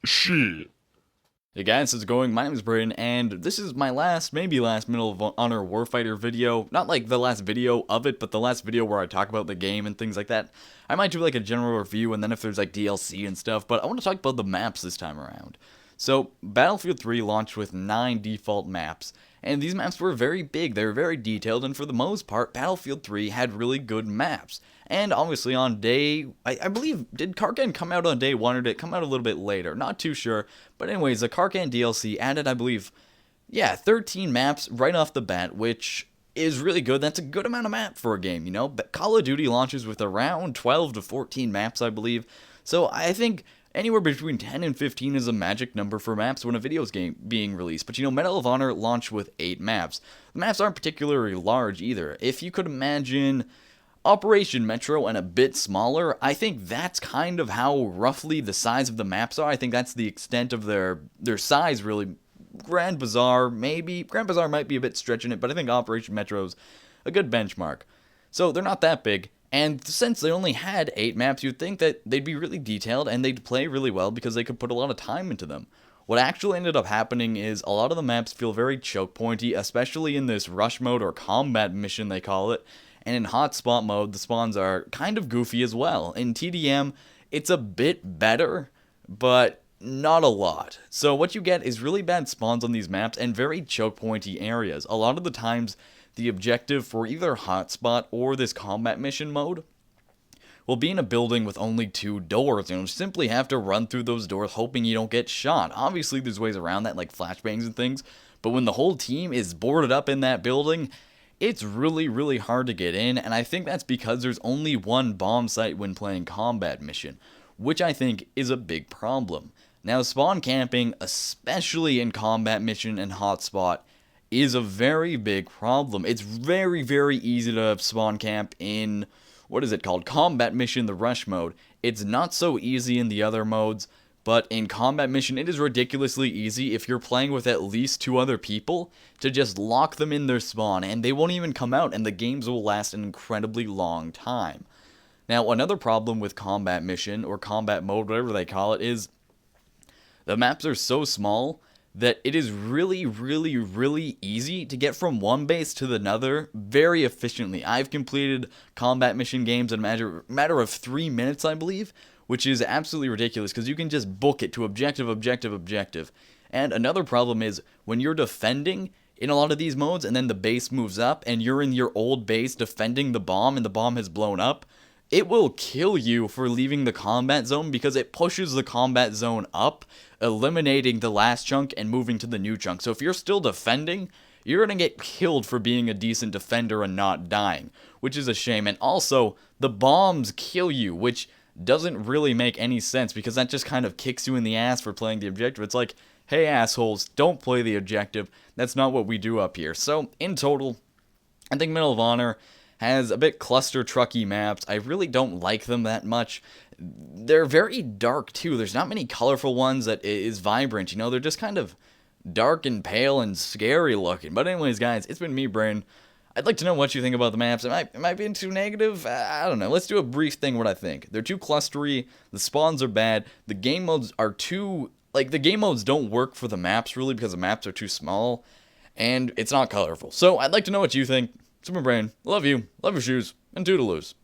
Shit. Hey guys, how's it going? My name is Brayden, and this is my maybe last Medal of Honor Warfighter video. Not like the last video of it, but the last video where I talk about the game and things like that. I might do like a general review, and then if there's like DLC and stuff, but I want to talk about the maps this time around. So, Battlefield 3 launched with 9 default maps, and these maps were very big, they were very detailed, and for the most part, Battlefield 3 had really good maps. And obviously on day, I believe, did Karkan come out on day 1 or did it come out a little bit later? Not too sure, but anyways, the Karkan DLC added, I believe, 13 maps right off the bat, which is really good. That's a good amount of map for a game, you know? But Call of Duty launches with around 12 to 14 maps, I believe, so I think anywhere between 10 and 15 is a magic number for maps when a video is being released. But you know, Medal of Honor launched with 8 maps. The maps aren't particularly large either. If you could imagine Operation Metro and a bit smaller, I think that's kind of how roughly the size of the maps are. I think that's the extent of their size, really. Grand Bazaar, maybe. Grand Bazaar might be a bit stretching it, but I think Operation Metro's a good benchmark. So they're not that big. And since they only had 8 maps, you'd think that they'd be really detailed and they'd play really well because they could put a lot of time into them. What actually ended up happening is a lot of the maps feel very choke pointy, especially in this rush mode or combat mission they call it. And in hotspot mode, the spawns are kind of goofy as well. In TDM, it's a bit better, but not a lot. So what you get is really bad spawns on these maps and very choke pointy areas. A lot of the times, the objective for either hotspot or this combat mission mode will be in a building with only 2 doors. You simply have to run through those doors hoping you don't get shot. Obviously, there's ways around that, like flashbangs and things, but when the whole team is boarded up in that building, it's really, really hard to get in, and I think that's because there's only one bomb site when playing combat mission, which I think is a big problem. Now, spawn camping, especially in combat mission and hotspot, is a very big problem. It's very, very easy to spawn camp in, what is it called, combat mission, the rush mode. It's not so easy in the other modes, but in combat mission it is ridiculously easy if you're playing with at least 2 other people to just lock them in their spawn and they won't even come out and the games will last an incredibly long time. Now, another problem with combat mission or combat mode, whatever they call it, is the maps are so small that it is really, really, really easy to get from one base to another very efficiently. I've completed combat mission games in a matter of 3 minutes, I believe, which is absolutely ridiculous because you can just book it to objective, objective, objective. And another problem is when you're defending in a lot of these modes and then the base moves up and you're in your old base defending the bomb and the bomb has blown up, it will kill you for leaving the combat zone because it pushes the combat zone up, eliminating the last chunk and moving to the new chunk. So if you're still defending, you're going to get killed for being a decent defender and not dying, which is a shame. And also, the bombs kill you, which doesn't really make any sense because that just kind of kicks you in the ass for playing the objective. It's like, hey assholes, don't play the objective. That's not what we do up here. So, in total, I think Medal of Honor has a bit cluster trucky maps. I really don't like them that much. They're very dark too. There's not many colorful ones that is vibrant, you know, they're just kind of dark and pale and scary looking. But anyways, guys, it's been me, Brain. I'd like to know what you think about the maps. Am I being too negative? I don't know. Let's do a brief thing what I think. They're too clustery, the spawns are bad, the game modes are too, like, the game modes don't work for the maps really because the maps are too small, and it's not colorful. So, I'd like to know what you think. Super Brain, love you, love your shoes, and toodaloos.